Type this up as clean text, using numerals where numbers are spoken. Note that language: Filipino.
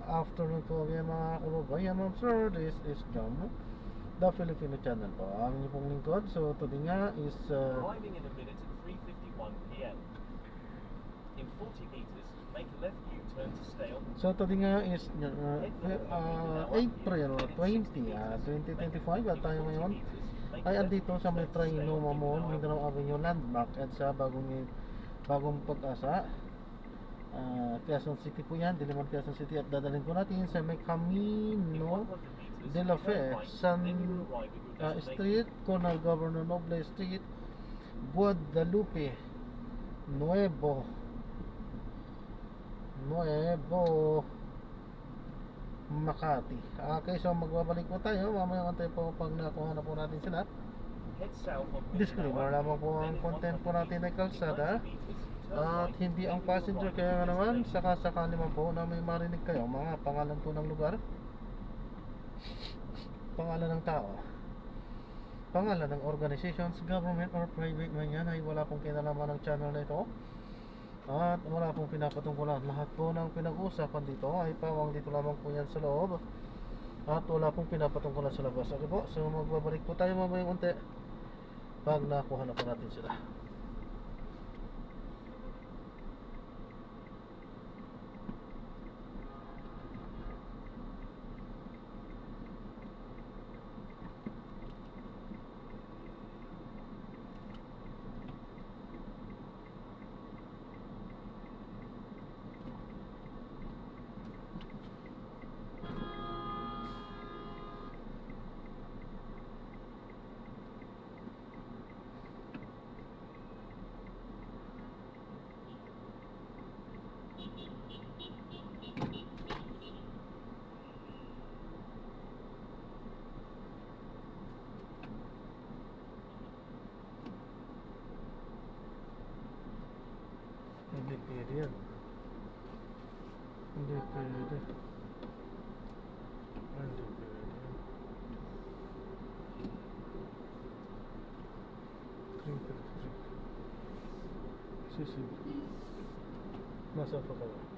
afternoon po mga kababayan, ma'am sir. This is John, the Filipino channel po. Ang inyong pong lingkod. So today nga is arriving in a minute at 3:51 p.m. In 40 meters, make a left U-turn to stay on. So today nga is April 20, 2025 at tayo ngayon ay andito sa may Trino Mamon, Mindanao Avenue Landmark at sa bagong Pag-asa, Quezon City po yan, Diliman, Quezon City. At dadalhin po natin sa may Camino de la Fe, San Street, Colonel Governor Noble Street, Guadalupe, Nuevo Makati. Okay, so magbabalik po tayo mamaya tayo po pag nakuha na po natin sila. Disclaimer lamang po ang content po natin ay kalsada at hindi ang passenger, kaya nga naman sakasakali man po na may marinig kayo mga pangalan po ng lugar, pangalan ng tao, pangalan ng organizations, government or private man yan, ay wala pong kinalaman ng channel na ito at wala pong pinapatungkulan. Lahat po ng pinag-uusapan dito ay pawang dito lamang po yan sa loob at wala pong pinapatungkulan sa labas. Okay po, so magbabalik po tayo mamayang unti pag nakuha na po natin sila. Hindi pwede yan. Hindi pwede. Hindi pwede. 333. Sisi. Nasa pa kayo?